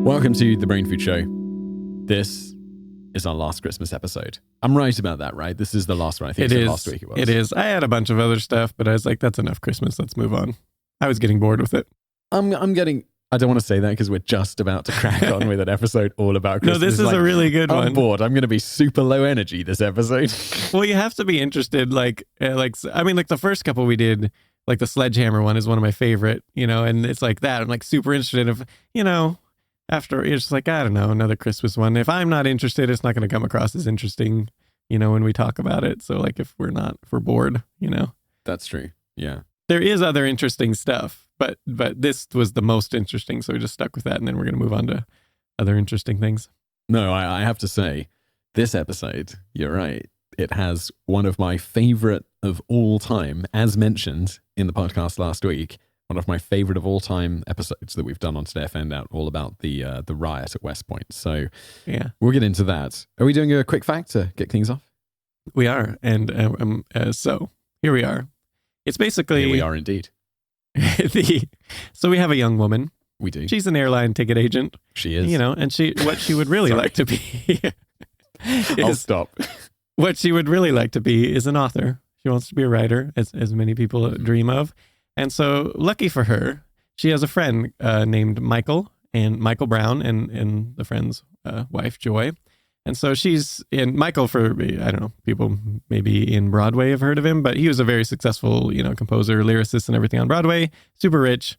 Welcome to the Brainfood Show. This is our last Christmas episode. I'm right about that, right? This is the last one. I think last week it was. It is. I had a bunch of other stuff, but I was like, that's enough Christmas. Let's move on. I was getting bored with it. I don't want to say that because we're just about to crack on with an episode all about Christmas. No, this is a really good one. I'm bored. I'm going to be super low energy this episode. Well, you have to be interested. The first couple we did, like the sledgehammer one is one of my favorite, and it's like that. I'm like super interested after it's just like, I don't know, another Christmas one. If I'm not interested, it's not going to come across as interesting, when we talk about it. So like if we're bored, That's true. Yeah. There is other interesting stuff, but this was the most interesting. So we just stuck with that. And then we're going to move on to other interesting things. No, I have to say, this episode, you're right. It has one of my favorite of all time, as mentioned in the podcast last week. One of my favorite of all time episodes that we've done on Today I Found Out, all about the riot at West Point. So yeah, we'll get into that. Are we doing a quick fact to get things off? We are. And so here we are. It's basically... Here we are indeed. So we have a young woman. We do. She's an airline ticket agent. She is. And what she would really like to be... I'll stop. What she would really like to be is an author. She wants to be a writer, as many people dream of. And so, lucky for her, she has a friend named Michael Brown and the friend's wife, Joy. And so she's in Michael for, I don't know, people maybe in Broadway have heard of him, but he was a very successful, composer, lyricist and everything on Broadway, super rich,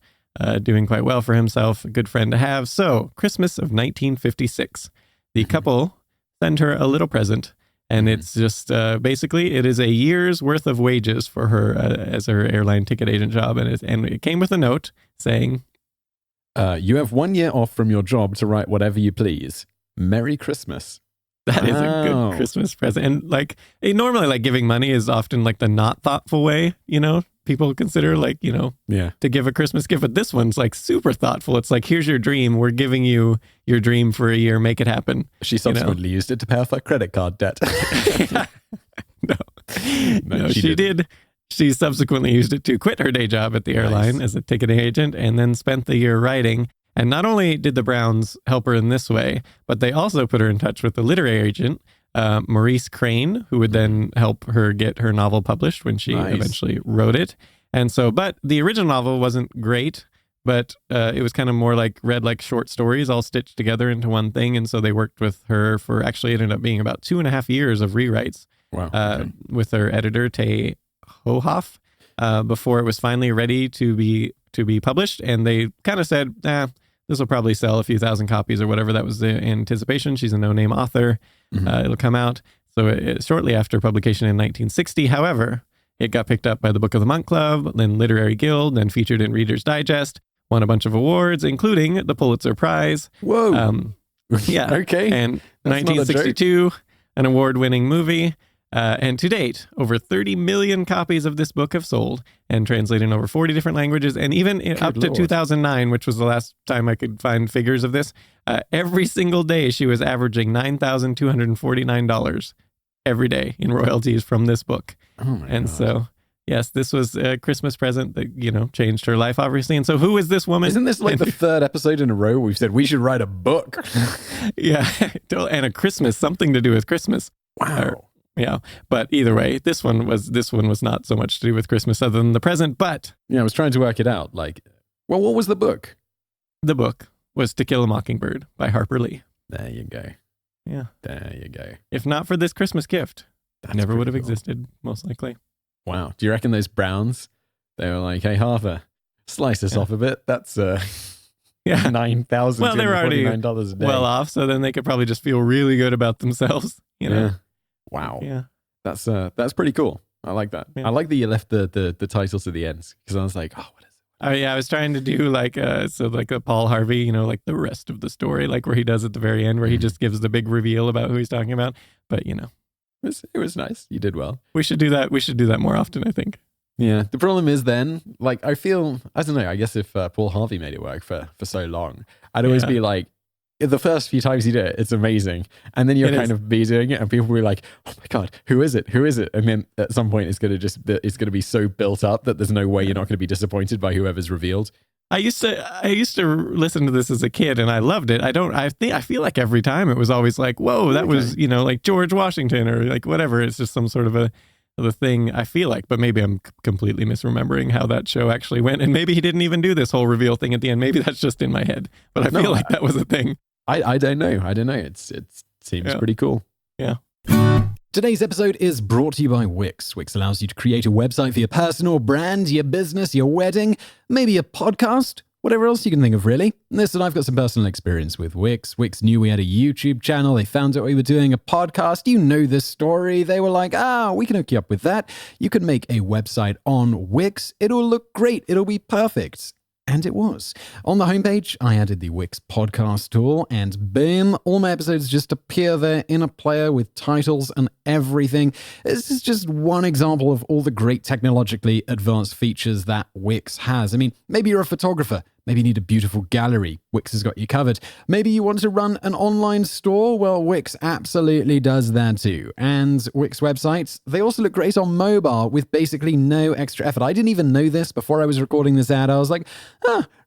doing quite well for himself, a good friend to have. So Christmas of 1956, the couple send her a little present. And it's just basically, it is a year's worth of wages for her as her airline ticket agent job. And it came with a note saying, you have 1 year off from your job to write whatever you please. Merry Christmas. That is a good Christmas present. And normally giving money is often like the not thoughtful way, people consider to give a Christmas gift. But this one's like super thoughtful. It's like, here's your dream. We're giving you your dream for a year. Make it happen. She subsequently used it to pay off her credit card debt. No, she did. She subsequently used it to quit her day job at the airline as a ticketing agent and then spent the year writing. And not only did the Browns help her in this way, but they also put her in touch with the literary agent, Maurice Crane, who would then help her get her novel published when she eventually wrote it. And so, but the original novel wasn't great, but it was kind of more read like short stories all stitched together into one thing. And so they worked with her for, actually it ended up being about 2.5 years of rewrites with her editor, Tay Hohoff, before it was finally ready to be published. And they kind of said, this will probably sell a few thousand copies or whatever. That was the anticipation. She's a no-name author. It'll come out. So shortly after publication in 1960, however, it got picked up by the Book of the Month Club, then Literary Guild, then featured in Reader's Digest, won a bunch of awards, including the Pulitzer Prize. Whoa. Yeah. Okay. And 1962, an award-winning movie. And to date, over 30 million copies of this book have sold and translated in over 40 different languages. And even up to 2009, which was the last time I could find figures of this, every single day she was averaging $9,249 every day in royalties from this book. Oh my God. So, yes, this was a Christmas present that, changed her life, obviously. And so who is this woman? Isn't this the third episode in a row we've said we should write a book? Yeah. And a Christmas, something to do with Christmas. Wow. Yeah, but either way, this one was not so much to do with Christmas other than the present, but... Yeah, I was trying to work it out. What was the book? The book was To Kill a Mockingbird by Harper Lee. There you go. Yeah. There you go. If not for this Christmas gift, it never would have existed, most likely. Wow. Do you reckon those Browns, they were like, hey, Harper, slice this off a bit. That's $9,249 well, they were already a day. Well off, so then they could probably just feel really good about themselves, Yeah. Wow. Yeah. That's pretty cool. I like that. Yeah. I like that you left the title to the end because I was like, oh, what is it? Oh yeah, I was trying to do a Paul Harvey, the rest of the story, where he does at the very end, where he just gives the big reveal about who he's talking about. But it was nice. You did well. We should do that. We should do that more often, I think. Yeah. The problem is then, I don't know. I guess if Paul Harvey made it work for so long, I'd always be like, the first few times you do it, it's amazing. And then you're kind of be doing it and people will be like, oh my God, who is it? Who is it? And then at some point it's going to be so built up that there's no way you're not going to be disappointed by whoever's revealed. I used to listen to this as a kid and I loved it. I feel like every time it was always like, whoa, that was, like George Washington or like whatever. It's just some sort of the thing I feel like, but maybe I'm completely misremembering how that show actually went. And maybe he didn't even do this whole reveal thing at the end. Maybe that's just in my head, but I feel like that was a thing. I don't know. It seems pretty cool. Yeah. Today's episode is brought to you by Wix. Wix allows you to create a website for your personal brand, your business, your wedding, maybe a podcast, whatever else you can think of, really. Listen, I've got some personal experience with Wix. Wix knew we had a YouTube channel. They found out we were doing a podcast. You know this story. They were like, we can hook you up with that. You can make a website on Wix. It'll look great. It'll be perfect. And it was. On the homepage, I added the Wix podcast tool, and boom, all my episodes just appear there in a player with titles and everything. This is just one example of all the great technologically advanced features that Wix has. I mean, maybe you're a photographer. Maybe you need a beautiful gallery. Wix has got you covered. Maybe you want to run an online store. Well, Wix absolutely does that too. And Wix websites, they also look great on mobile with basically no extra effort. I didn't even know this before I was recording this ad. I was like,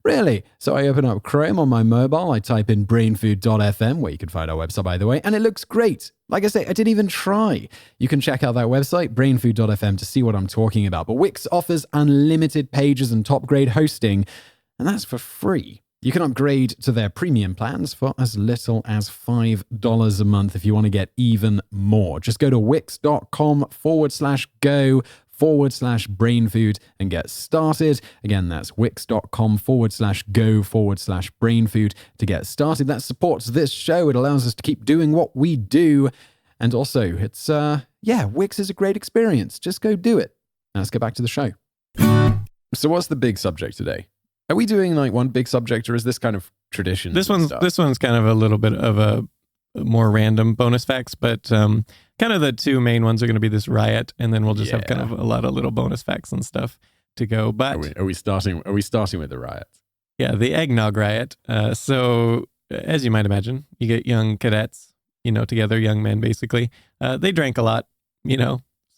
really? So I open up Chrome on my mobile. I type in brainfood.fm, where you can find our website, by the way, and it looks great. Like I say, I didn't even try. You can check out that website, brainfood.fm, to see what I'm talking about. But Wix offers unlimited pages and top-grade hosting, and that's for free. You can upgrade to their premium plans for as little as $5 a month if you want to get even more. Just go to wix.com/go/brainfood and get started. Again, that's wix.com/go/brainfood to get started. That supports this show. It allows us to keep doing what we do. And also, it's, Wix is a great experience. Just go do it. Now let's get back to the show. So what's the big subject today? Are we doing like one big subject, or is this kind of tradition? This one's kind of a little bit of a more random bonus facts, but kind of the two main ones are going to be this Riot, and then we'll just have kind of a lot of little bonus facts and stuff to go. But are we starting with the Riot? Yeah, the eggnog Riot. So as you might imagine, you get young cadets, together, young men basically. They drank a lot,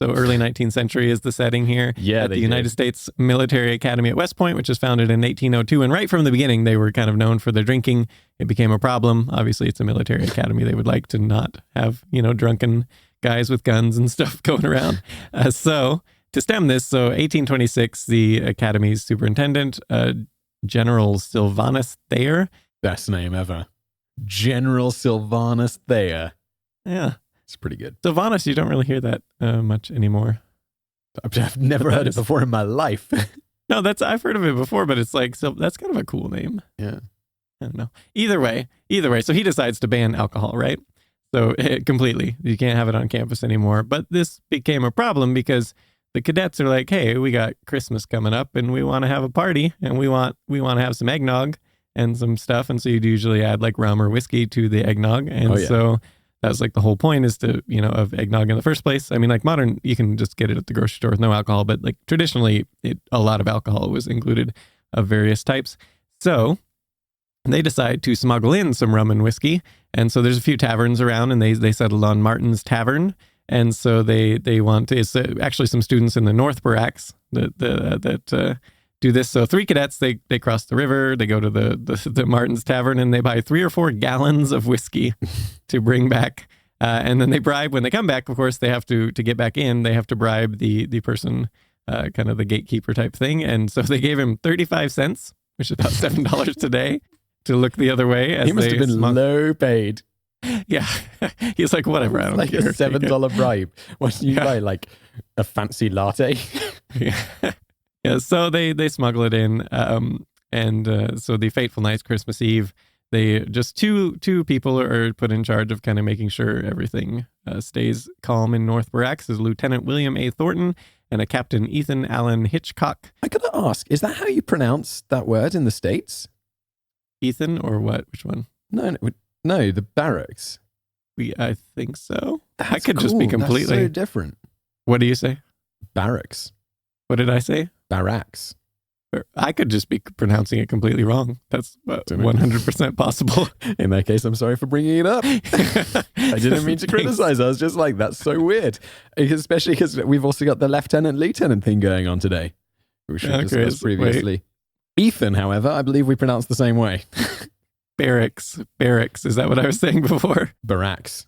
So early 19th century is the setting here at the United States Military Academy at West Point, which was founded in 1802. And right from the beginning, they were kind of known for their drinking. It became a problem. Obviously, it's a military academy. They would like to not have, drunken guys with guns and stuff going around. So to stem this, 1826, the academy's superintendent, General Sylvanus Thayer. Best name ever. General Sylvanus Thayer. Yeah. It's pretty good. Sylvanus, you don't really hear that much anymore. I've never heard it before in my life. No, I've heard of it before, but it's like, so that's kind of a cool name. Yeah. I don't know. Either way. So he decides to ban alcohol, right? So completely, you can't have it on campus anymore. But this became a problem because the cadets are like, hey, we got Christmas coming up and we want to have a party and we want to have some eggnog and some stuff. And so you'd usually add like rum or whiskey to the eggnog. And so that's like the whole point is to, of eggnog in the first place. I mean, like modern, you can just get it at the grocery store with no alcohol, but like traditionally, a lot of alcohol was included of various types. So they decide to smuggle in some rum and whiskey. And so there's a few taverns around and they settled on Martin's Tavern. And so they want to, it's actually some students in the North Barracks that do this. So 3 cadets, they cross the river, they go to the Martin's Tavern and they buy 3 or 4 gallons of whiskey to bring back. And then they bribe, when they come back, of course, they have to get back in, they have to bribe the person, kind of the gatekeeper type thing. And so they gave him 35 cents, which is about $7 today, to look the other way. As he must have been low paid. Yeah. He's like, whatever, I don't like care. Like a $7 bribe. When you buy like a fancy latte. Yeah. Yeah, so they smuggle it in, so the fateful night's Christmas Eve, they just two people are put in charge of kind of making sure everything stays calm in North Barracks. Is Lieutenant William A. Thornton and a Captain Ethan Allen Hitchcock. I gotta ask, is that how you pronounce that word in the States? Ethan or what? Which one? No, the barracks. I think so. That's I could cool. just be completely That's so different. What do you say? Barracks. What did I say? Barracks. I could just be pronouncing it completely wrong. That's 100% possible. In that case, I'm sorry for bringing it up. I didn't mean to criticize. I was just like, that's so weird. Especially because we've also got the lieutenant thing going on today, which we discussed previously. Ethan, however, I believe we pronounce the same way. Barracks. Is that what I was saying before? Barracks.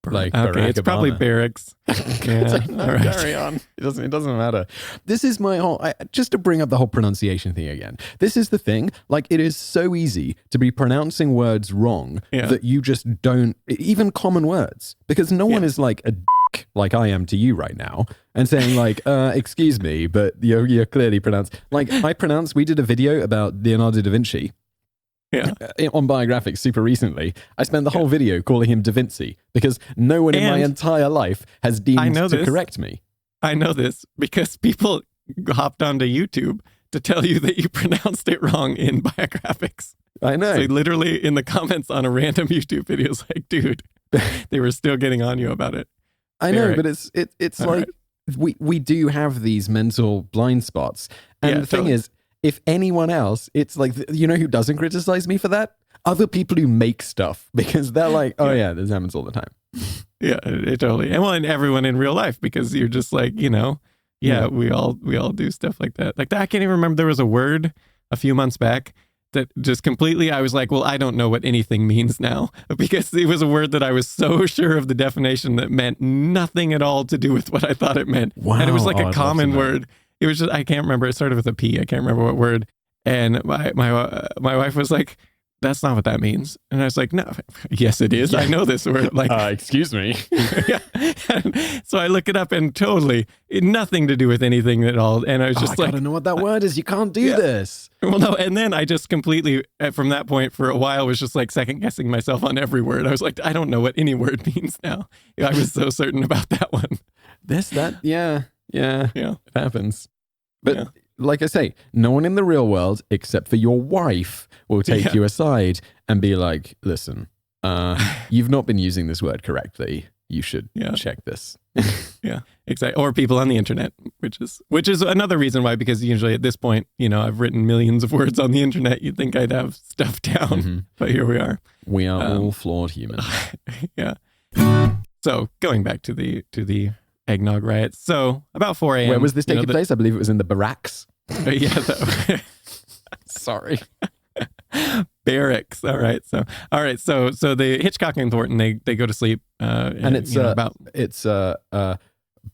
Like okay, Barack it's probably Obama. barracks. Yeah, No, all right. carry on. It doesn't matter. This is my whole, just to bring up the whole pronunciation thing again. This is the thing. Like, it is so easy to be pronouncing words wrong that you just don't, even common words, because no one is like a dick like I am to you right now and saying like, excuse me, but you're clearly pronounced. Like, we did a video about Leonardo da Vinci. Yeah. On Biographics super recently. I spent the whole video calling him Da Vinci because no one in my entire life has deemed to correct me. I know this because people hopped onto YouTube to tell you that you pronounced it wrong in Biographics. I know. So literally in the comments on a random YouTube video, it's like, dude, they were still getting on you about it. I know, but it's like we do have these mental blind spots. And the thing is, if anyone else, it's like, you know who doesn't criticize me for that? Other people who make stuff, because they're like, oh yeah, this happens all the time. Yeah, it totally. And everyone in real life, because you're just like, we all do stuff like that. Like that, I can't even remember. There was a word a few months back that just completely, I was like, well, I don't know what anything means now, because it was a word that I was so sure of the definition that meant nothing at all to do with what I thought it meant. Wow. And it was like a common word. It was just, I can't remember. It started with a P. I can't remember what word. And my wife was like, that's not what that means. And I was like, no, yes, it is. Yeah. I know this word. Like, excuse me. Yeah. So I look it up and totally nothing to do with anything at all. And I was just like, I don't know what that word is. You can't do this. Well, no. And then I just completely, from that point for a while, was just like second guessing myself on every word. I was like, I don't know what any word means now. I was so certain about that one. Yeah, it happens. But like I say, no one in the real world, except for your wife, will take you aside and be like, listen, you've not been using this word correctly. You should check this. Yeah, exactly. Or people on the internet, which is another reason why, because usually at this point, I've written millions of words on the internet. You'd think I'd have stuff down, but here we are. We are all flawed humans. Yeah. So going back to the eggnog riot. So about 4 a.m. Where was this taking place? I believe it was in the barracks. Sorry. Barracks. All right. So the Hitchcock and Thornton, they go to sleep. And it's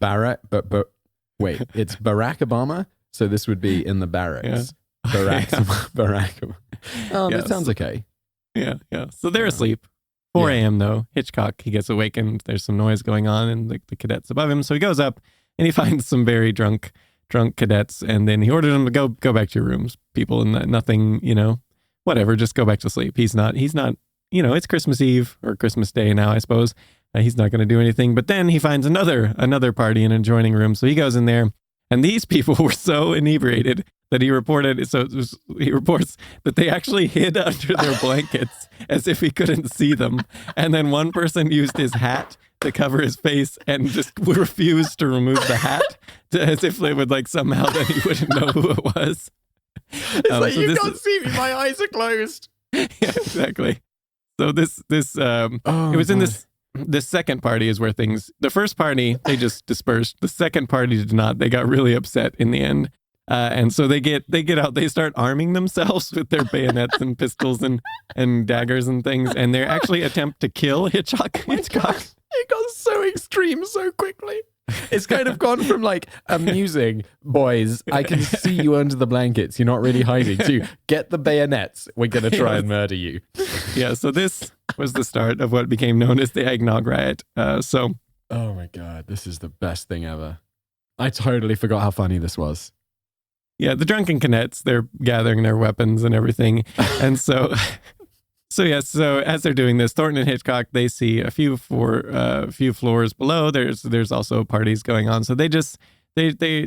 Barack, but wait, it's Barack Obama. So this would be in the barracks. Barack. That sounds okay. Yeah. So they're asleep. 4 a.m. though, Hitchcock, he gets awakened. There's some noise going on and the cadets above him. So he goes up and he finds some very drunk cadets. And then he orders them to go back to your rooms, people, and nothing, whatever, just go back to sleep. He's not, it's Christmas Eve or Christmas Day now, I suppose. He's not going to do anything. But then he finds another party in an adjoining room. So he goes in there, and these people were so inebriated that he reports that they actually hid under their blankets as if he couldn't see them. And then one person used his hat to cover his face and just refused to remove the hat as if they would somehow then he wouldn't know who it was. It's like, you can't see me, my eyes are closed. Yeah, exactly. So it was in this second party is where the first party, they just dispersed. The second party did not. They got really upset in the end. And so they get out, they start arming themselves with their bayonets and pistols and daggers and things. And they actually attempt to kill Hitchcock. It got so extreme so quickly. It's kind of gone from amusing, boys, I can see you under the blankets, you're not really hiding, to get the bayonets, we're going to try and murder you. Yeah, so this was the start of what became known as the eggnog riot. Oh my God, this is the best thing ever. I totally forgot how funny this was. Yeah, the drunken cadets, they're gathering their weapons and everything. And so as they're doing this, Thornton and Hitchcock, they see a few floors below. There's also parties going on. So they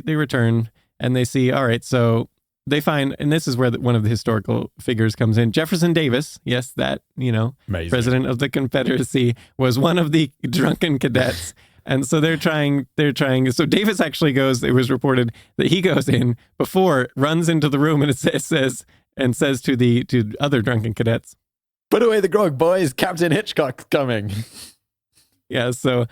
return and they see, all right, so they find, and this is where one of the historical figures comes in. Jefferson Davis, yes, that, Amazing. President of the Confederacy, was one of the drunken cadets. And so they're trying, so Davis actually it was reported that he goes in before, runs into the room and it says to other drunken cadets, put away the grog, boys, Captain Hitchcock's coming. Yeah, so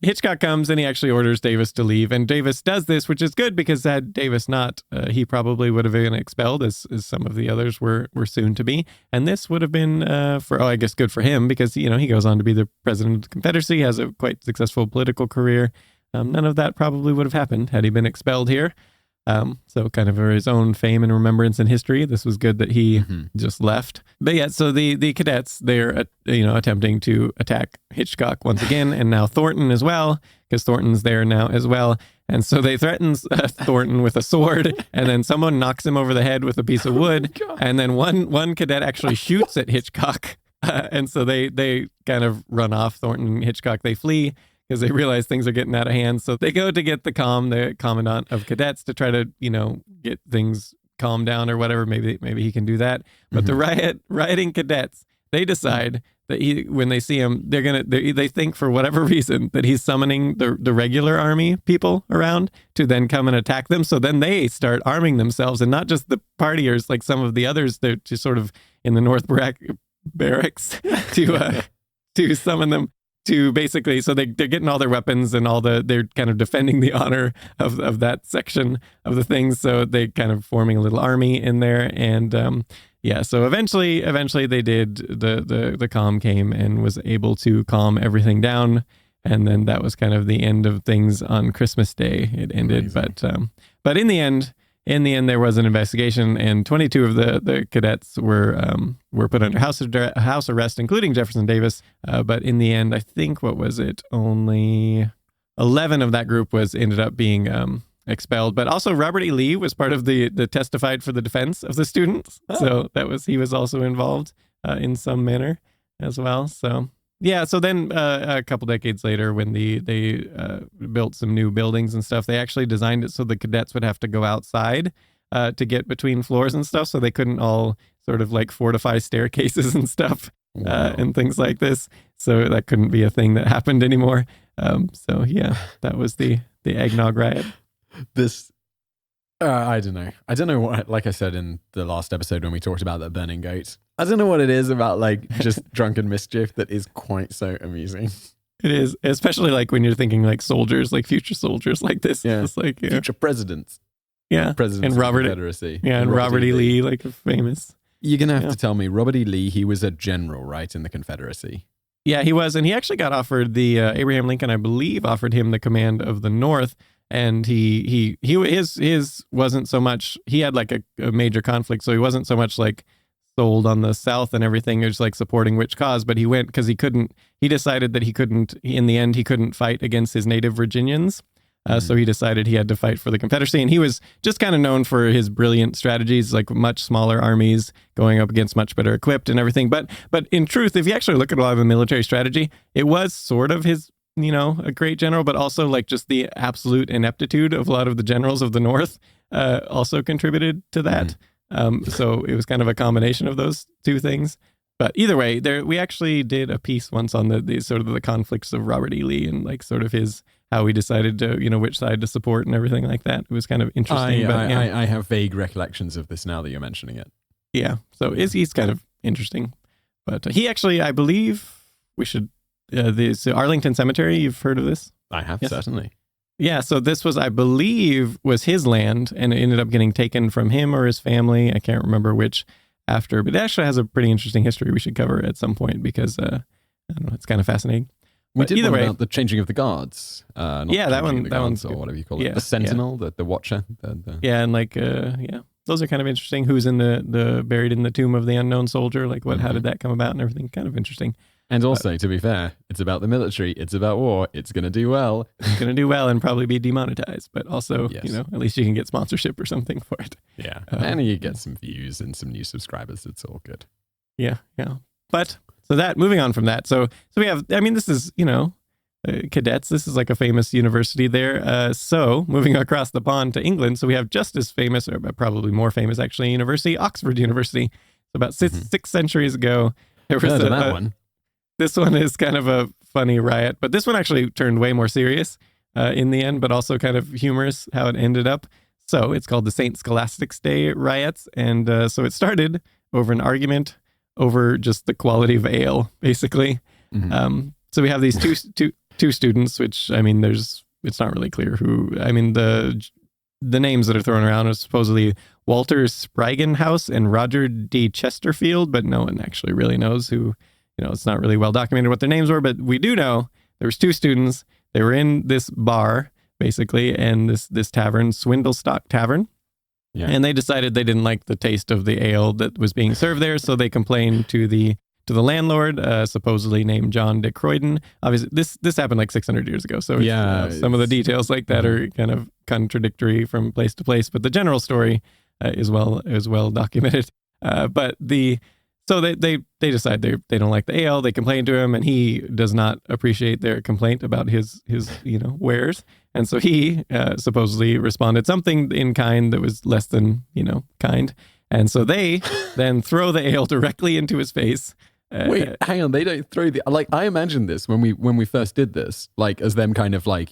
Hitchcock comes and he actually orders Davis to leave. And Davis does this, which is good because had Davis not, he probably would have been expelled as some of the others were soon to be. And this would have been, I guess good for him because, he goes on to be the president of the Confederacy, has a quite successful political career. None of that probably would have happened had he been expelled here. So kind of for his own fame and remembrance in history, this was good that he just left. But yeah, so the cadets, they're, attempting to attack Hitchcock once again, and now Thornton as well, because Thornton's there now as well. And so they threaten Thornton with a sword, and then someone knocks him over the head with a piece of wood. And then one cadet actually shoots at Hitchcock. And so they kind of run off. Thornton and Hitchcock, they flee, because they realize things are getting out of hand. So they go to get the commandant of cadets to try to, get things calmed down or whatever. Maybe he can do that. But the rioting cadets, they decide that when they see him, they think for whatever reason that he's summoning the regular army people around to then come and attack them. So then they start arming themselves, and not just the partiers, like some of the others, they're just sort of in the North Barracks to summon them. To basically, so they're getting all their weapons and they're kind of defending the honor of that section of the things. So they kind of forming a little army in there. And so eventually they did, the calm came and was able to calm everything down. And then that was kind of the end of things on Christmas Day. It ended. Amazing. But in the end, there was an investigation, and 22 of the cadets were put under house arrest, including Jefferson Davis. But in the end, I think, what was it? Only 11 of that group ended up being expelled. But also Robert E. Lee was part of the testified for the defense of the students. Oh. So he was also involved in some manner as well. So yeah. So then a couple decades later, when they built some new buildings and stuff, they actually designed it so the cadets would have to go outside to get between floors and stuff. So they couldn't all sort of like fortify staircases and stuff. Wow. And things like this. So that couldn't be a thing that happened anymore. So yeah, that was the eggnog riot. I don't know what, like I said in the last episode when we talked about the burning goat, I don't know what it is about like just drunken mischief that is quite so amusing. It is, especially like when you're thinking like soldiers, like future soldiers like this. Yeah. It's like, future presidents. Yeah. Presidents and Robert, of the Confederacy. Yeah, and Robert E. Lee, like a famous. You're going to have to tell me, Robert E. Lee, he was a general, right, in the Confederacy? Yeah, he was. And he actually got offered Abraham Lincoln, I believe, offered him the command of the North. And his wasn't so much, he had like a major conflict. So he wasn't so much like sold on the South and everything. It was like supporting which cause, but he went because he decided that in the end, he couldn't fight against his native Virginians. So he decided he had to fight for the Confederacy. And he was just kind of known for his brilliant strategies, like much smaller armies going up against much better equipped and everything. But in truth, if you actually look at a lot of the military strategy, it was sort of his, a great general, but also like just the absolute ineptitude of a lot of the generals of the North also contributed to that. So it was kind of a combination of those two things. But either way, we actually did a piece once on the sort of the conflicts of Robert E. Lee and like sort of how he decided to, which side to support and everything like that. It was kind of interesting. I have vague recollections of this now that you're mentioning it. Yeah. So he's kind of interesting. But he actually, I believe we should, the Arlington Cemetery, you've heard of this? I have, yes. Certainly. Yeah. So this was, I believe, was his land, and it ended up getting taken from him or his family. I can't remember which after, but it actually has a pretty interesting history we should cover at some point because, I don't know, it's kind of fascinaning. We did one about the changing of the guards. That one's or whatever you call it. The sentinel, the watcher. Yeah, and like, those are kind of interesting. Who's in the buried in the tomb of the unknown soldier? Like, how did that come about and everything? Kind of interesting. And also, to be fair, it's about the military. It's about war. It's going to do well. It's going to do well and probably be demonetized. But also, yes. At least you can get sponsorship or something for it. Yeah, and you get some views and some new subscribers. It's all good. Yeah. But so moving on from that. So we have, this is, cadets. This is like a famous university there. So moving across the pond to England. So we have just as famous, or probably more famous actually, university, Oxford University. So about six centuries ago, there was that one. This one is kind of a funny riot, but this one actually turned way more serious in the end, but also kind of humorous how it ended up. So it's called the St. Scholastic's Day riots. And so it started over an argument over just the quality of ale, basically. So we have these two students, which, I mean, it's not really clear who. I mean, the names that are thrown around are supposedly Walter Sprigenhouse and Roger D. Chesterfield, but no one actually really knows who. It's not really well documented what their names were, but we do know there was two students. They were in this bar, basically, and this tavern, Swindlestock Tavern. Yeah. And they decided they didn't like the taste of the ale that was being served there, so they complained to the landlord, supposedly named John de Croydon. Obviously, this happened like 600 years ago, so some of the details like that are kind of contradictory from place to place, but the general story is well documented. So they decide they don't like the ale. They complain to him, and he does not appreciate their complaint about his wares. And so he supposedly responded something in kind that was less than kind. And so they then throw the ale directly into his face. Wait, hang on. They don't throw the I imagine this when we first did this, like as them kind of like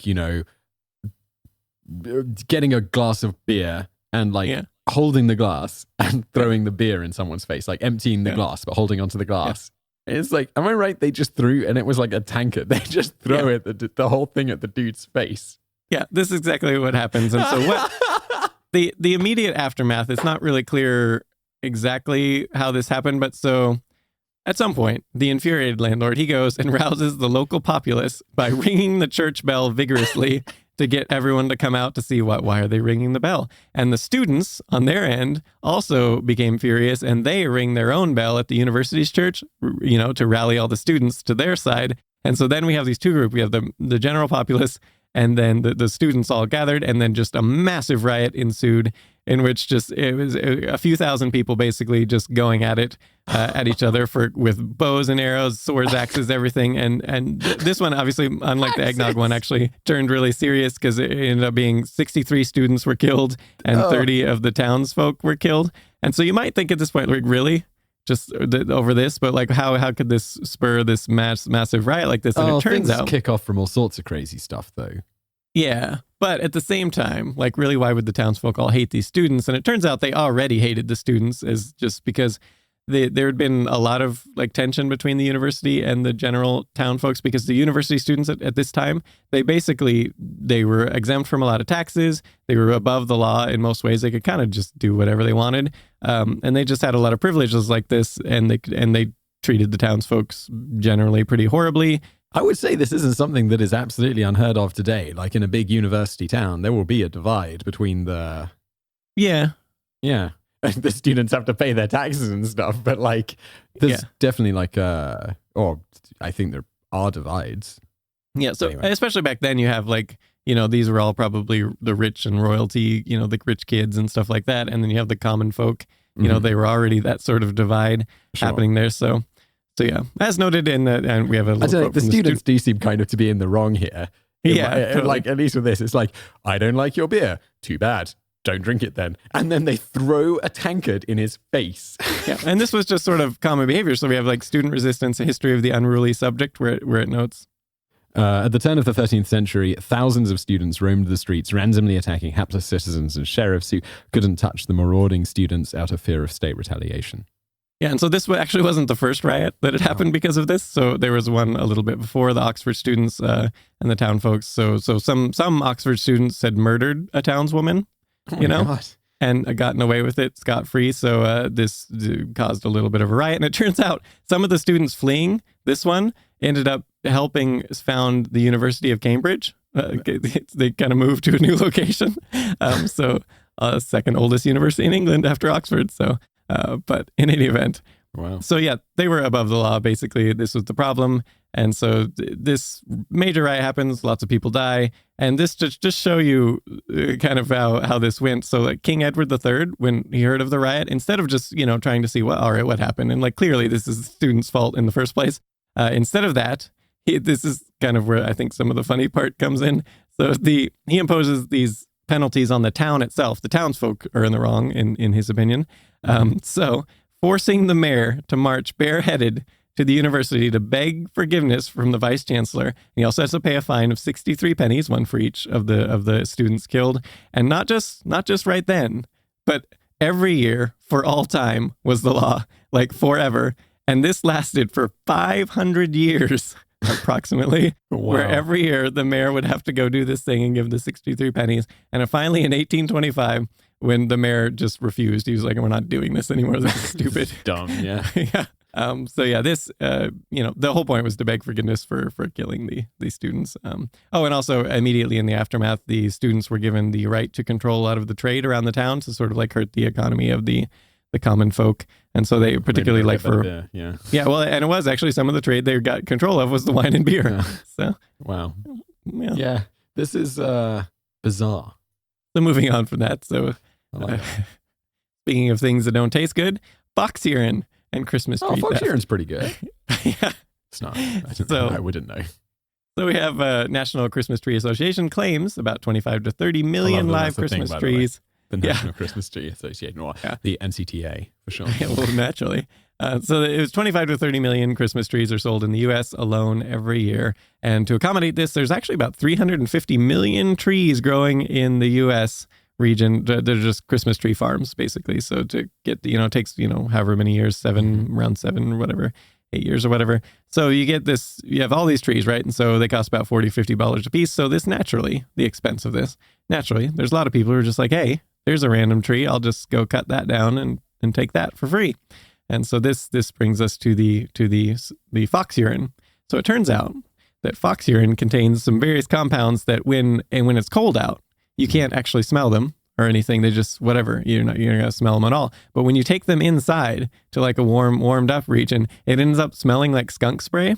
getting a glass of beer and holding the glass and throwing the beer in someone's face, like emptying the glass, but holding onto the glass. Yeah. It's like, am I right? They just threw, and it was like a tankard. They just throw it, the whole thing at the dude's face. Yeah, this is exactly what happens. And so what the immediate aftermath, it's not really clear exactly how this happened, but so at some point, the infuriated landlord, he goes and rouses the local populace by ringing the church bell vigorously to get everyone to come out to see why are they ringing the bell. And the students on their end also became furious, and they ring their own bell at the university's church, to rally all the students to their side. And so then we have these two groups. We have the general populace, and then the students all gathered, and then just a massive riot ensued in which it was a few thousand people basically just going at it, at each other with bows and arrows, swords, axes, everything. And this one, obviously, unlike the eggnog one, actually turned really serious because it ended up being 63 students were killed and 30 of the townsfolk were killed. And so you might think at this point, like, really? Just over this, but like how could this spur this massive riot like this? And it turns out kick off from all sorts of crazy stuff, though. Yeah, but at the same time, like, really, why would the townsfolk all hate these students? And it turns out they already hated the students, as just because there had been a lot of like tension between the university and the general town folks, because the university students at this time, they were exempt from a lot of taxes. They were above the law in most ways. They could kind of just do whatever they wanted. And they just had a lot of privileges like this, and they treated the townsfolks generally pretty horribly. I would say this isn't something that is absolutely unheard of today. Like in a big university town, there will be a divide between the... Yeah. The students have to pay their taxes and stuff, but like there's definitely like I think there are divides. Yeah, so anyway. Especially back then you have like, these were all probably the rich and royalty, the rich kids and stuff like that. And then you have the common folk, they were already that sort of divide happening there. So yeah, as noted in that, and we have a little the students do seem kind of to be in the wrong here. Totally. Like at least with this, it's like, I don't like your beer. Too bad. Don't drink it then. And then they throw a tankard in his face. Yeah, and this was just sort of common behavior. So we have like student resistance, a history of the unruly subject, where it notes. At the turn of the 13th century, thousands of students roamed the streets, randomly attacking hapless citizens and sheriffs who couldn't touch the marauding students out of fear of state retaliation. Yeah, and so this actually wasn't the first riot that had happened because of this. So there was one a little bit before, the Oxford students and the town folks. So some Oxford students had murdered a townswoman, God. and gotten away with it scot-free. So this caused a little bit of a riot. And it turns out some of the students fleeing this one ended up helping found the University of Cambridge. They kind of moved to a new location. So second oldest university in England after Oxford. So, but in any event. Wow. So yeah, they were above the law. Basically, this was the problem. And so this major riot happens, lots of people die. And this just show you kind of how this went. So like King Edward III, when he heard of the riot, instead of just, trying to see, what happened? And like, clearly this is the students' fault in the first place. Instead of that, this is kind of where I think some of the funny part comes in. So he imposes these penalties on the town itself. The townsfolk are in the wrong, in his opinion. So forcing the mayor to march bareheaded to the university to beg forgiveness from the vice chancellor. He also has to pay a fine of 63 pennies, one for each of the students killed. And not just right then, but every year for all time was the law, like forever. And this lasted for 500 years. approximately, Wow. where every year the mayor would have to go do this thing and give the 63 pennies. And finally in 1825, when the mayor just refused, he was like, we're not doing this anymore. This is stupid. Dumb, yeah. Yeah. So yeah, this, the whole point was to beg forgiveness for killing the students. And also immediately in the aftermath, the students were given the right to control a lot of the trade around the town to sort of like hurt the economy of the common folk. And so they particularly like for, well, and it was actually some of the trade they got control of was the wine and beer. Yeah. So, wow. Yeah. This is bizarre. So moving on from that. So speaking of things that don't taste good, fox urine and Christmas tree fox theft. urine's pretty good. Yeah. It's not. I wouldn't know. So we have National Christmas Tree Association claims about 25 to 30 million live Christmas trees. The National Christmas Tree Association, or the NCTA for sure. Yeah, well, naturally. So it was 25 to 30 million Christmas trees are sold in the U.S. alone every year. And to accommodate this, there's actually about 350 million trees growing in the U.S. region. They're just Christmas tree farms, basically. So to get, it takes, however many years, around 7 or whatever, 8 years or whatever. So you have all these trees, right? And so they cost about $40, $50 a piece. So this naturally, the expense of this, there's a lot of people who are just like, hey, there's a random tree. I'll just go cut that down and take that for free. And so this brings us to the fox urine. So it turns out that fox urine contains some various compounds that when it's cold out, you can't actually smell them or anything. They just, whatever, you're not going to smell them at all. But when you take them inside to like a warmed up region, it ends up smelling like skunk spray.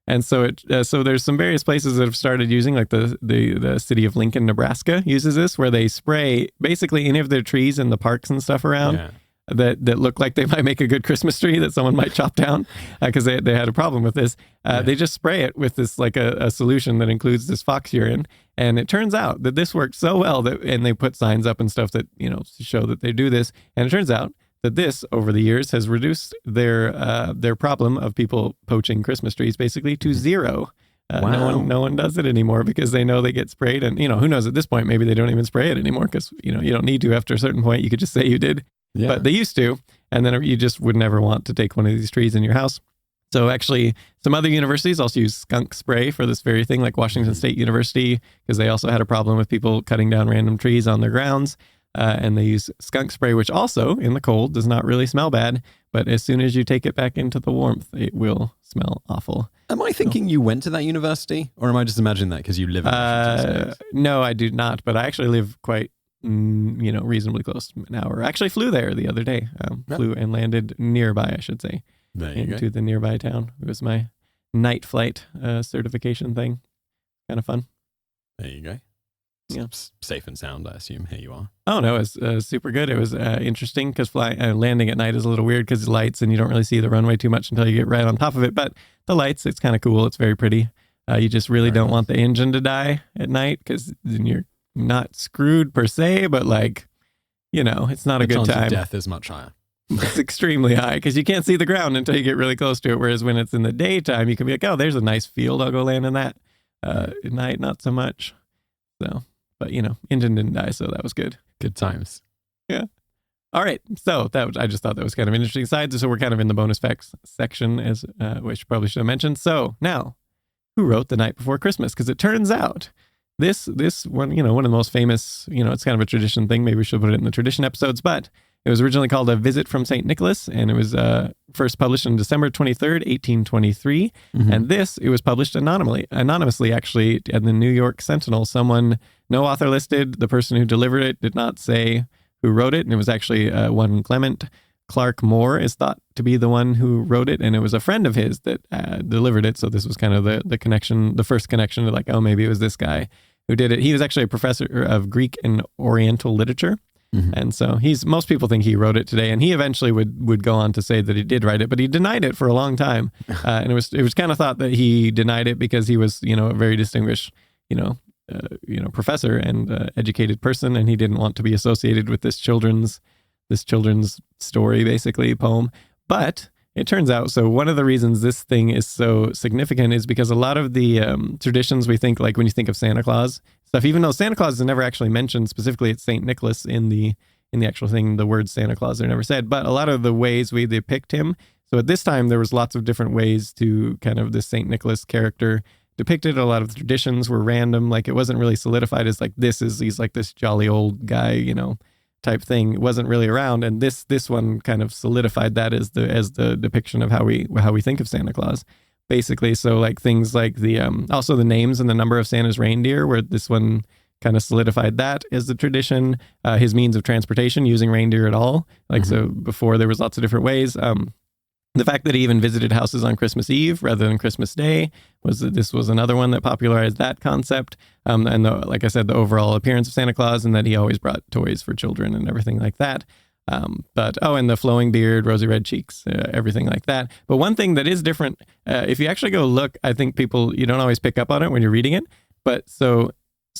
And so so there's some various places that have started using, like the city of Lincoln, Nebraska uses this, where they spray basically any of their trees in the parks and stuff around that look like they might make a good Christmas tree that someone might chop down because they had a problem with this. They just spray it with this like a solution that includes this fox urine. And it turns out that this worked so well and they put signs up and stuff that, to show that they do this. And it turns out that this, over the years, has reduced their problem of people poaching Christmas trees basically to zero. Wow. No one does it anymore because they know they get sprayed. And, who knows, at this point, maybe they don't even spray it anymore because, you don't need to after a certain point. You could just say you did. Yeah. But they used to. And then you just would never want to take one of these trees in your house. So actually, some other universities also use skunk spray for this very thing, like Washington State University, because they also had a problem with people cutting down random trees on their grounds. And they use skunk spray, which also in the cold does not really smell bad. But as soon as you take it back into the warmth, it will smell awful. Am I thinking you went to that university, or am I just imagining that because you live in Washington State? No, I do not. But I actually live quite, reasonably close to an hour. I actually flew there the other day. Flew and landed nearby, I should say, into the nearby town. It was my night flight certification thing. Kind of fun. There you go. Yeah. Safe and sound, I assume. Here you are. Oh, no, it was super good. It was interesting because landing at night is a little weird because the lights and you don't really see the runway too much until you get right on top of it. But the lights, it's kind of cool. It's very pretty. You just really don't want the engine to die at night because then you're not screwed per se, but it's not a good time. The chance of death is much higher. It's extremely high because you can't see the ground until you get really close to it. Whereas when it's in the daytime, you can be like, oh, there's a nice field. I'll go land in that. At night, not so much. So, but engine didn't die, so that was good. Good times. Yeah. All right. So I just thought that was kind of an interesting side. So we're kind of in the bonus facts section, which probably should have mentioned. So now, who wrote The Night Before Christmas? Because it turns out this one, one of the most famous, it's kind of a tradition thing. Maybe we should put it in the tradition episodes, but it was originally called A Visit from St. Nicholas, and it was first published on December 23rd, 1823. Mm-hmm. And it was published anonymously, actually, in the New York Sentinel. No author listed. The person who delivered it did not say who wrote it, and it was actually one Clement Clark Moore is thought to be the one who wrote it, and it was a friend of his that delivered it. So this was kind of the connection, the first connection to like, oh, maybe it was this guy who did it. He was actually a professor of Greek and Oriental literature. Mm-hmm. And so most people think he wrote it today, and he eventually would go on to say that he did write it, but he denied it for a long time. And it was kind of thought that he denied it because he was, a very distinguished, professor and educated person, and he didn't want to be associated with this children's story, basically poem. But it turns out, so one of the reasons this thing is so significant is because a lot of the traditions we think, like when you think of Santa Claus stuff, even though Santa Claus is never actually mentioned specifically, it's St. Nicholas in the actual thing, the word Santa Claus are never said, but a lot of the ways we depict him. So at this time, there was lots of different ways to kind of this St. Nicholas character depicted. A lot of the traditions were random. Like, it wasn't really solidified as like, he's like this jolly old guy, type thing. It wasn't really around. And this one kind of solidified that as the depiction of how we think of Santa Claus, basically. So like things like the also the names and the number of Santa's reindeer, where this one kind of solidified that as the tradition. His means of transportation, using reindeer at all. Like, so before there was lots of different ways. The fact that he even visited houses on Christmas Eve rather than Christmas Day was another one that popularized that concept. And like I said, the overall appearance of Santa Claus, and that he always brought toys for children and everything like that. And the flowing beard, rosy red cheeks, everything like that. But one thing that is different, if you actually go look, I think you don't always pick up on it when you're reading it. But so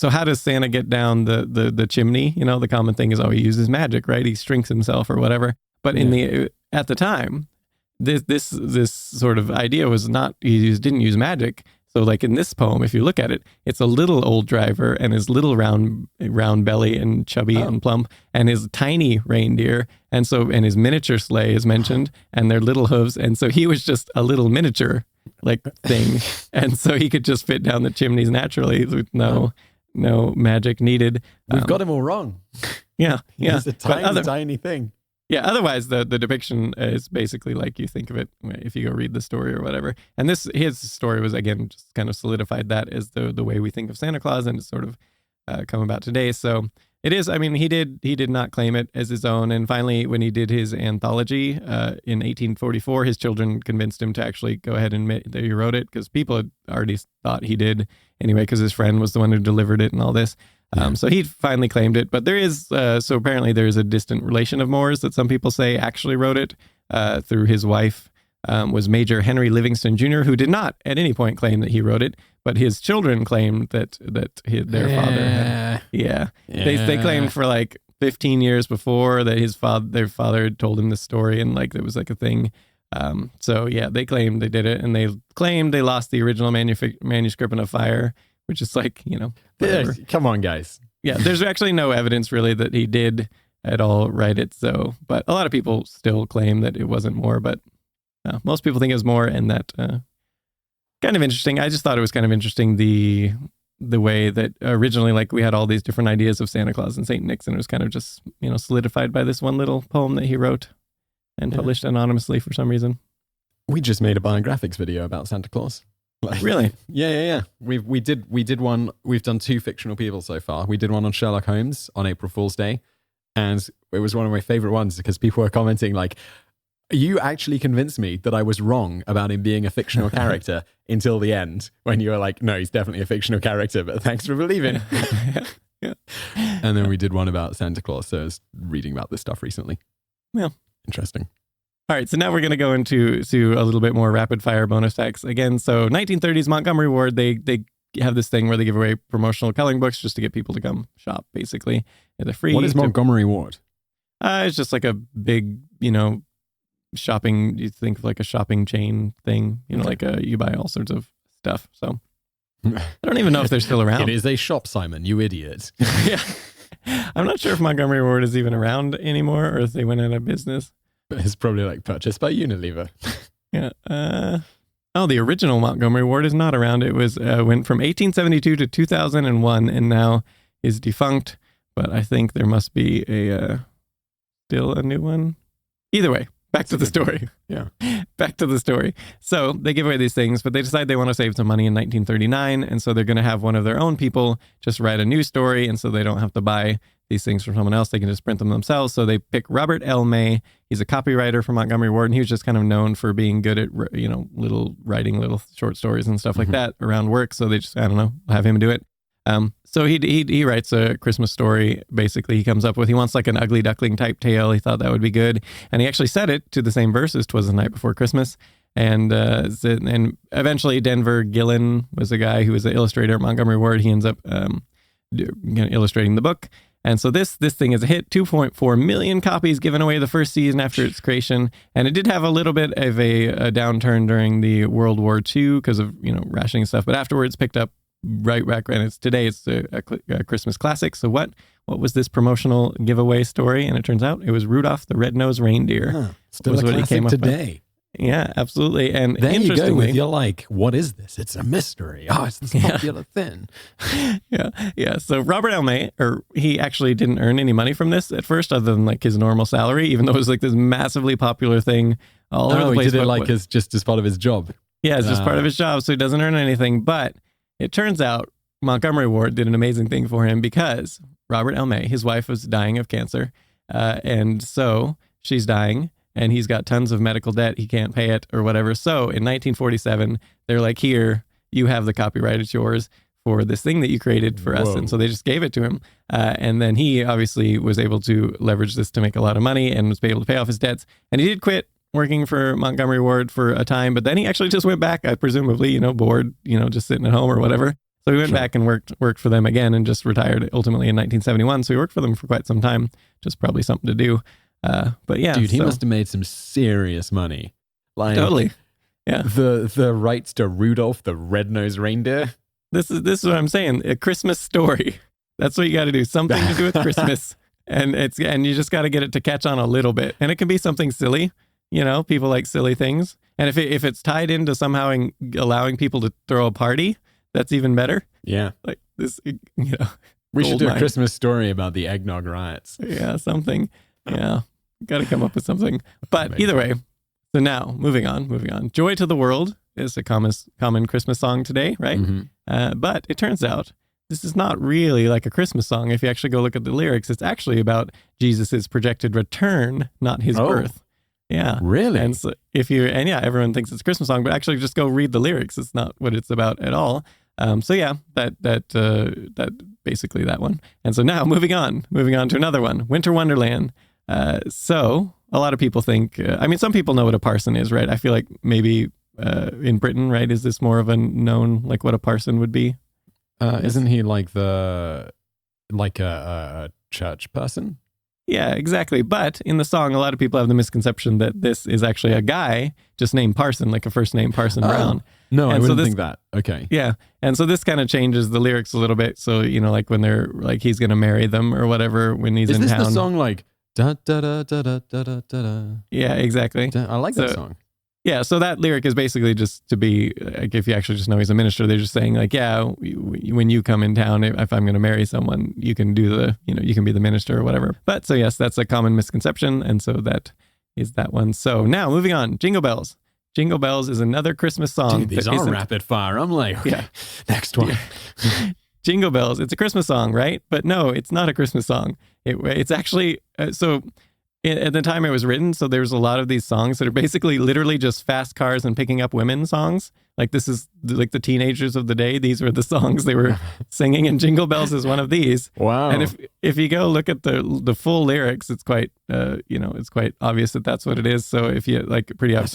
how does Santa get down the chimney? The common thing is, he uses magic, right? He shrinks himself or whatever. But at the time, this sort of idea was not, he didn't use magic. So like in this poem, if you look at it, it's a little old driver and his little round belly and chubby and plump, and his tiny reindeer, and his miniature sleigh is mentioned, and their little hooves. And so he was just a little miniature like thing. And so he could just fit down the chimneys naturally with no magic needed. We've got him all wrong. Yeah. It's a tiny thing. Yeah, otherwise the depiction is basically like you think of it if you go read the story or whatever. And his story was, again, just kind of solidified that as the way we think of Santa Claus, and it's sort of come about today. So it is, he did not claim it as his own. And finally, when he did his anthology in 1844, his children convinced him to actually go ahead and admit that he wrote it, because people had already thought he did anyway, because his friend was the one who delivered it and all this. So he finally claimed it, but there is, so apparently there is a distant relation of Moore's that some people say actually wrote it through his wife, was Major Henry Livingston Jr., who did not at any point claim that he wrote it, but his children claimed that their father had. Yeah. They claimed for like 15 years before that their father had told him the story, and like there was like a thing. So yeah, they claimed they did it, and they claimed they lost the original manuscript in a fire, which is like, whatever. Come on, guys. Yeah, there's actually no evidence really that he did at all write it. So, but a lot of people still claim that it wasn't Moore, but most people think it was Moore, and that kind of interesting. I just thought it was kind of interesting the way that originally, like, we had all these different ideas of Santa Claus and Saint Nick, and it was kind of just solidified by this one little poem that he wrote and published anonymously for some reason. We just made a biographics video about Santa Claus. Really? Yeah. We did one. We've done 2 fictional people so far. We did one on Sherlock Holmes on April Fool's Day, and it was one of my favorite ones because people were commenting like, you actually convinced me that I was wrong about him being a fictional character until the end, when you were like, no, he's definitely a fictional character, but thanks for believing. Yeah. And then we did one about Santa Claus, so I was reading about this stuff recently. Yeah. Interesting. All right, so now we're going to go into a little bit more rapid fire bonus facts. Again, so 1930s Montgomery Ward, they have this thing where they give away promotional coloring books just to get people to come shop, basically. They're free. What is Montgomery Ward? It's just like a big, shopping, you think of like a shopping chain thing, like you buy all sorts of stuff. So I don't even know if they're still around. It is a shop, Simon, you idiot. Yeah. I'm not sure if Montgomery Ward is even around anymore or if they went out of business. But it's probably like purchased by Unilever. Yeah. The original Montgomery Ward is not around. It was went from 1872 to 2001 and now is defunct. But I think there must be still a new one. Either way, back to the story. Yeah. Back to the story. So they give away these things, but they decide they want to save some money in 1939. And so they're going to have one of their own people just write a new story. And so they don't have to buy these things from someone else. They can just print them themselves. So they pick Robert L. May. He's a copywriter for Montgomery Ward, and he was just kind of known for being good at, writing little short stories and stuff like that around work. So they just, have him do it. So he writes a Christmas story. Basically, he comes up with, he wants like an ugly duckling type tale. He thought that would be good. And he actually set it to the same verse as 'Twas the Night Before Christmas. And eventually Denver Gillen was a guy who was an illustrator at Montgomery Ward. He ends up illustrating the book. And so this thing is a hit, 2.4 million copies given away the first season after its creation. And it did have a little bit of a downturn during the World War II because of, rationing and stuff. But afterwards picked up right back. And today it's a Christmas classic. So what was this promotional giveaway story? And it turns out it was Rudolph the Red-Nosed Reindeer. Still a classic today. Yeah, absolutely. And there you go interestingly, with you're like, what is this? It's a mystery. Oh, it's this popular thing. Yeah. So Robert L. May, he actually didn't earn any money from this at first, other than like his normal salary, even though it was like this massively popular thing all over the place. He did it like just as part of his job. Yeah, it's just part of his job, so he doesn't earn anything. But it turns out Montgomery Ward did an amazing thing for him because Robert L. May, his wife, was dying of cancer, and so she's dying. And he's got tons of medical debt. He can't pay it or whatever. So in 1947, they're like, here, you have the copyright. It's yours for this thing that you created for us. And so they just gave it to him. And then he obviously was able to leverage this to make a lot of money and was able to pay off his debts. And he did quit working for Montgomery Ward for a time. But then he actually just went back, presumably, bored, just sitting at home or whatever. So he went back and worked for them again and just retired ultimately in 1971. So he worked for them for quite some time. Just probably something to do. But yeah, dude, he must have made some serious money. Like totally, yeah. The rights to Rudolph the red-nosed reindeer. This is what I'm saying. A Christmas story. That's what you got to do. Something to do with Christmas, and you just got to get it to catch on a little bit. And it can be something silly. People like silly things. And if it's tied into somehow allowing people to throw a party, that's even better. Yeah, like this. We should do a Christmas story about the eggnog riots. Yeah, something. Yeah. Got to come up with something. But either way, so now, moving on. Joy to the World is a common Christmas song today, right? Mm-hmm. But it turns out this is not really like a Christmas song. If you actually go look at the lyrics, it's actually about Jesus's projected return, not his birth. Yeah. Really? And so everyone thinks it's a Christmas song, but actually just go read the lyrics. It's not what it's about at all. That basically that one. And so now moving on to another one, Winter Wonderland. So a lot of people think, some people know what a parson is, right? I feel like maybe in Britain, right? Is this more of a known, like what a parson would be? Isn't he like a church person? Yeah, exactly. But in the song, a lot of people have the misconception that this is actually a guy just named Parson, like a first name Parson Brown. No, I wouldn't think that. Okay. Yeah. And so this kind of changes the lyrics a little bit. So, like when they're like, he's going to marry them or whatever when he's in town. Is this the song like, da da da da da da da da? Yeah, exactly. I like that song. Yeah, so that lyric is basically just to be like, if you actually just know he's a minister, they're just saying like, yeah, when you come in town, if I'm going to marry someone, you can do you can be the minister or whatever. But so yes, that's a common misconception, and so that is that one. So now moving on, Jingle Bells. Jingle Bells is another Christmas song. Dude, these are rapid fire. I'm like, okay, yeah. Next one. Yeah. Jingle Bells. It's a Christmas song, right? But no, it's not a Christmas song. It's actually at the time it was written, so there's a lot of these songs that are basically literally just fast cars and picking up women songs. Like this is like the teenagers of the day. These were the songs they were singing, and Jingle Bells is one of these. Wow! And if you go look at the full lyrics, it's quite it's quite obvious that that's what it is. So if you like pretty obvious.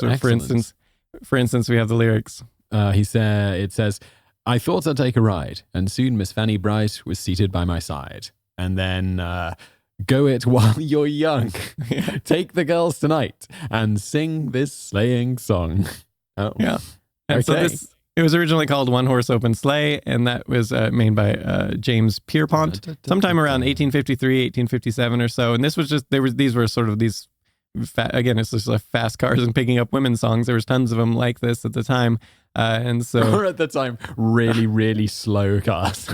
For instance, we have the lyrics. It says, "I thought I'd take a ride, and soon Miss Fanny Bright was seated by my side, and then." Go it while you're young. Take the girls tonight and sing this sleighing song. Oh, yeah. And so it was originally called One Horse Open Sleigh, and that was made by James Pierpont sometime around 1853, 1857 or so. And this was just these were sort of these. Again, it's just like fast cars and picking up women's songs. There was tons of them like this at the time, and so or at the time, really, really slow cars.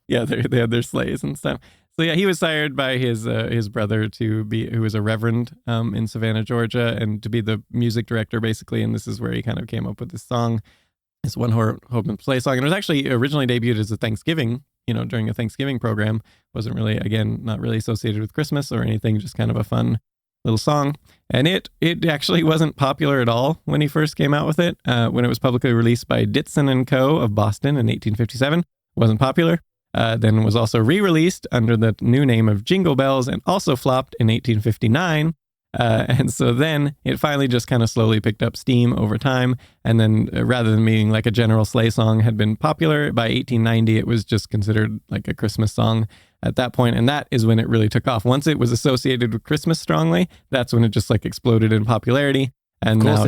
yeah, they had their sleighs and stuff. So yeah, he was hired by his brother who was a reverend in Savannah, Georgia, and to be the music director basically. And this is where he kind of came up with this song, this One Horse Open Sleigh song. And it was actually originally debuted as a Thanksgiving, during a Thanksgiving program. Wasn't really, again, not really associated with Christmas or anything, just kind of a fun little song. And it actually wasn't popular at all when he first came out with it. When it was publicly released by Ditson & Co. of Boston in 1857, wasn't popular. Then was also re-released under the new name of Jingle Bells and also flopped in 1859. And so then it finally just kind of slowly picked up steam over time. And then rather than being like a general sleigh song had been popular, by 1890 it was just considered like a Christmas song at that point. And that is when it really took off. Once it was associated with Christmas strongly, that's when it just like exploded in popularity. And now,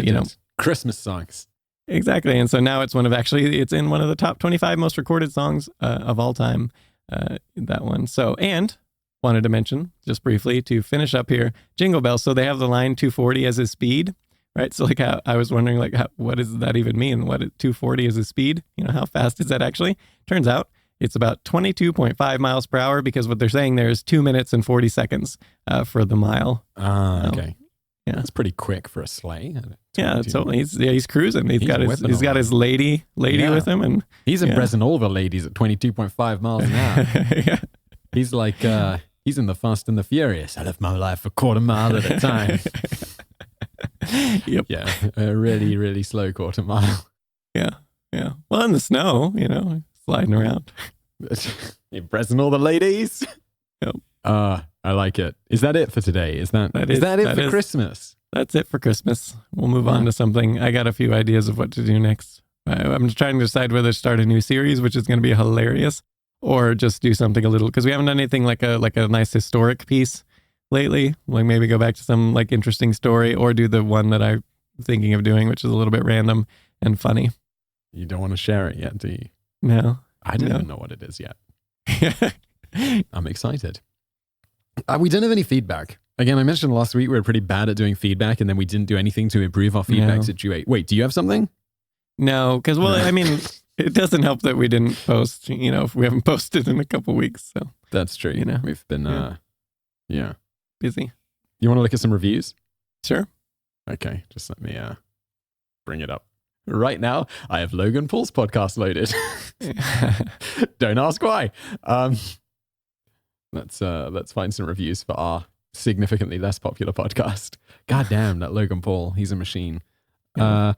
Christmas songs. Exactly. And so now it's it's in one of the top 25 most recorded songs of all time, that one. So, and wanted to mention just briefly to finish up here, Jingle Bells. So they have the line 240 as his speed, right? So like I was wondering like what does that even mean? What 240 is the speed? You know, how fast is that actually? Turns out it's about 22.5 miles per hour because what they're saying there is 2 minutes and 40 seconds for the mile. Okay. Yeah, that's pretty quick for a sleigh. Yeah, totally. He's cruising. He's got his lady with him, and he's impressing all the ladies at 22.5 miles an hour. Yeah. He's like he's in the Fast and the Furious. I live my life a quarter mile at a time. Yep. Yeah, a really, really slow quarter mile. Yeah. Well, in the snow, sliding around. Impressing all the ladies. Yep. I like it. Is that it for today? Is that it for Christmas? That's it for Christmas. We'll move on to something. I got a few ideas of what to do next. I'm trying to decide whether to start a new series, which is going to be hilarious, or just do something a little, because we haven't done anything like a nice historic piece lately. Like maybe go back to some like interesting story, or do the one that I'm thinking of doing, which is a little bit random and funny. You don't want to share it yet, do you? No. I don't even know what it is yet. I'm excited. We didn't have any feedback. Again, I mentioned last week we were pretty bad at doing feedback, and then we didn't do anything to improve our feedback situation. Wait, do you have something? No, because, I mean, it doesn't help that we didn't post, if we haven't posted in a couple weeks. So that's true. We've been, busy. You want to look at some reviews? Sure. Okay, just let me bring it up. Right now, I have Logan Paul's podcast loaded. Don't ask why. Let's find some reviews for our significantly less popular podcast. God damn, that Logan Paul, he's a machine. Machanai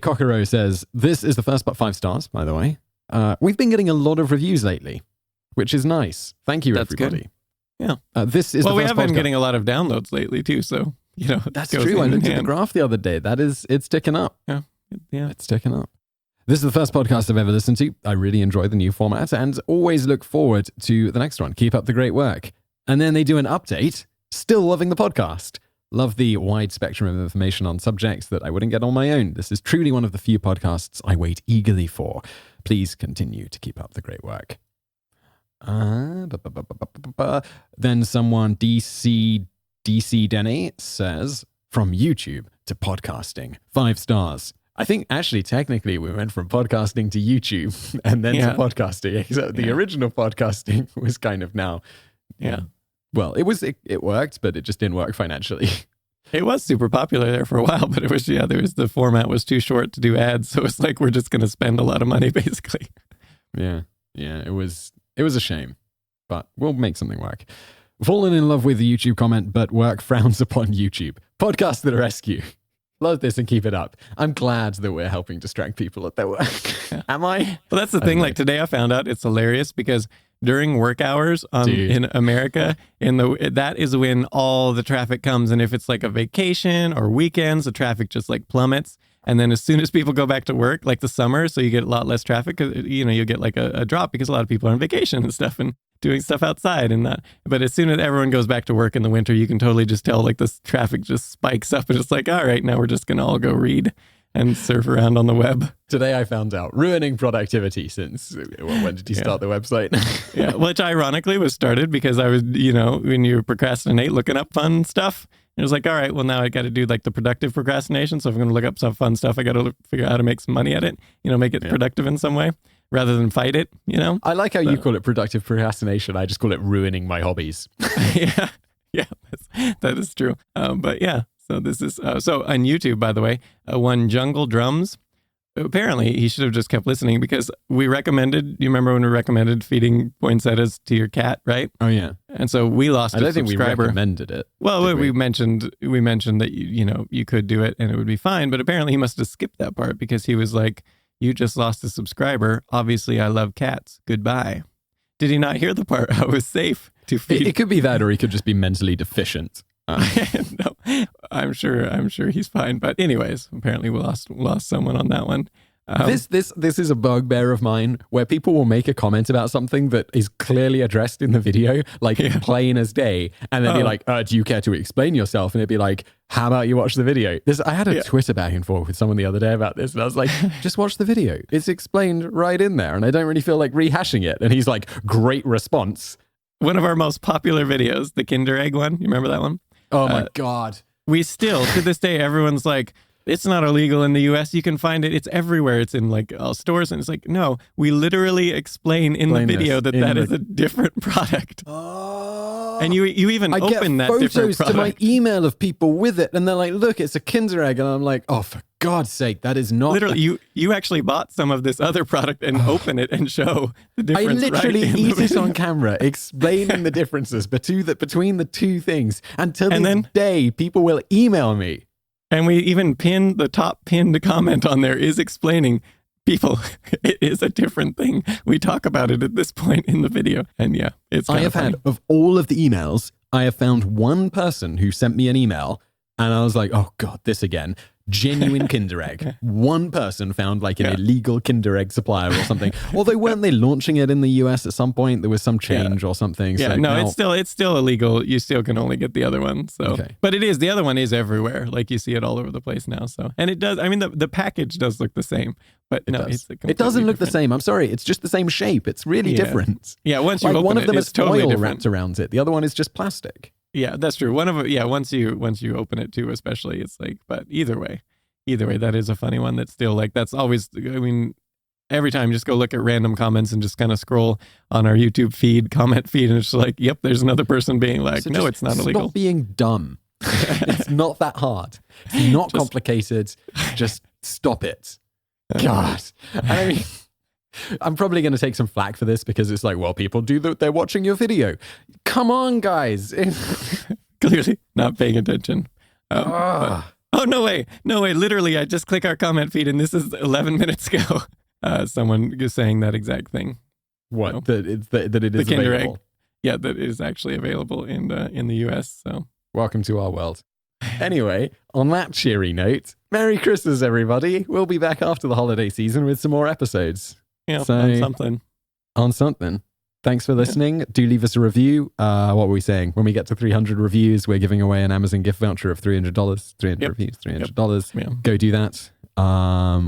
Kokoro says, this is the first but 5 stars, by the way. We've been getting a lot of reviews lately, which is nice. Thank you, everybody. Good. Yeah. This is we have been getting a lot of downloads lately too, so that's true. I looked at the graph the other day. It's ticking up. Yeah. It's ticking up. This is the first podcast I've ever listened to. I really enjoy the new format and always look forward to the next one. Keep up the great work. And then they do an update. Still loving the podcast. Love the wide spectrum of information on subjects that I wouldn't get on my own. This is truly one of the few podcasts I wait eagerly for. Please continue to keep up the great work. Then someone, DC Denny, says, from YouTube to podcasting, 5 stars. I think actually technically we went from podcasting to YouTube and then to podcasting. Except the original podcasting was kind of now. Yeah. Well, it worked, but it just didn't work financially. It was super popular there for a while, but it was the format was too short to do ads, so it's like we're just going to spend a lot of money basically. Yeah. It was a shame, but we'll make something work. Fallen in love with the YouTube comment, but work frowns upon YouTube. Podcast the rescue. Love this and keep it up. I'm glad that we're helping distract people at their work. Am I? Well, that's the thing. Like today I found out it's hilarious because during work hours in America, that is when all the traffic comes. And if it's like a vacation or weekends, the traffic just like plummets. And then as soon as people go back to work, like the summer, so you get a lot less traffic, because you get like a drop because a lot of people are on vacation and stuff and doing stuff outside and that. But as soon as everyone goes back to work in the winter, you can totally just tell like this traffic just spikes up and it's like, all right, now we're just going to all go read and surf around on the web. Today I found out, ruining productivity since, when did you start the website? Yeah, which ironically was started because I was, when you procrastinate, looking up fun stuff. It was like, all right, well, now I got to do like the productive procrastination. So if I'm going to look up some fun stuff, I got to figure out how to make some money at it, make it productive in some way rather than fight it, I like how you call it productive procrastination. I just call it ruining my hobbies. Yeah, that is true. But yeah, so this is, so on YouTube, by the way, one Jungle Drums, apparently he should have just kept listening because we recommended, you remember when we recommended feeding poinsettias to your cat, right? Oh yeah. And so we lost a subscriber. I don't think we recommended it. Well, we mentioned that you could do it and it would be fine, but apparently he must have skipped that part because he was like, you just lost a subscriber. Obviously I love cats. Goodbye. Did he not hear the part? I was safe to feed. It could be that, or he could just be mentally deficient. No, I'm sure he's fine. But anyways, apparently we lost someone on that one. This is a bugbear of mine where people will make a comment about something that is clearly addressed in the video, like plain as day, and then be like, do you care to explain yourself? And it'd be like, how about you watch the video? I had a Twitter back and forth with someone the other day about this, and I was like, just watch the video. It's explained right in there, and I don't really feel like rehashing it. And he's like, great response. One of our most popular videos, the Kinder Egg one. You remember that one? Oh my God. we still, to this day, everyone's like, it's not illegal in the US. You can find it. It's everywhere. It's in like all stores. And it's like, no, we literally explain in the video that is a different product. Oh. And you even open that different product. I get photos to my email of people with it. And they're like, look, it's a Kinder Egg. And I'm like, oh, for God's sake, that is not. Literally, you actually bought some of this other product and open it and show the difference. I literally eat it on camera, explaining the differences between the two things. And to this day, people will email me. And we even the top pinned comment on there is explaining, people, it is a different thing. We talk about it at this point in the video. And yeah, it's kind of funny. Had, of all of the emails, I have found one person who sent me an email and I was like, oh God, this again. Genuine Kinder Egg. One person found like an illegal Kinder Egg supplier or something. Although weren't they launching it in the US at some point? There was some change or something. Yeah, so no, now... it's still illegal. You still can only get the other one. So, but the other one is everywhere. Like you see it all over the place now. So, and it does. I mean, the package does look the same, but it doesn't look the same. I'm sorry, it's just the same shape. It's really different. Yeah, once you open one of them it's is totally foil different. wrapped around it. The other one is just plastic. Yeah, that's true. Once you open it too, especially, it's like. But either way, that is a funny one. That's still like, that's always, I mean, every time just go look at random comments and just kind of scroll on our YouTube comment feed. And it's just like, yep, there's another person being like, so no, it's not illegal. Stop being dumb. It's not that hard. It's not complicated. Just stop it. God. I mean, I'm probably going to take some flack for this because it's like, well, people do that. They're watching your video. Come on, guys. Clearly not paying attention. Oh, no way. Literally, I just click our comment feed and this is 11 minutes ago. Someone is saying that exact thing. What? You know? That it is the Kinder available? Egg. Yeah, that is actually available in the US. So welcome to our world. Anyway, on that cheery note, Merry Christmas, everybody. We'll be back after the holiday season with some more episodes. Yeah, so, on something. Thanks for listening. Yeah. Do leave us a review. What were we saying? When we get to 300 reviews, we're giving away an Amazon gift voucher of $300. 300 reviews, $300. Yep. Go do that.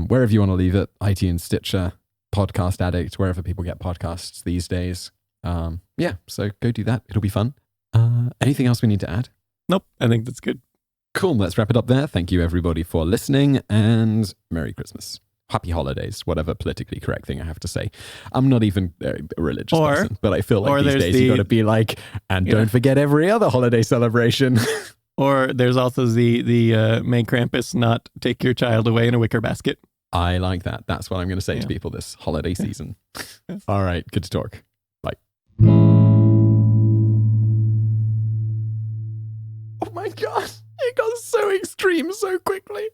Wherever you want to leave it. iTunes, Stitcher, Podcast Addict, wherever people get podcasts these days. So go do that. It'll be fun. Anything else we need to add? Nope. I think that's good. Cool. Let's wrap it up there. Thank you, everybody, for listening, and Merry Christmas. Happy holidays, whatever politically correct thing I have to say. I'm not even a religious person, but I feel like these days you got to be like, and don't forget every other holiday celebration. Or there's also the may Krampus not take your child away in a wicker basket. I like that. That's what I'm going to say to people this holiday season. All right. Good to talk. Bye. Oh my God. It got so extreme so quickly.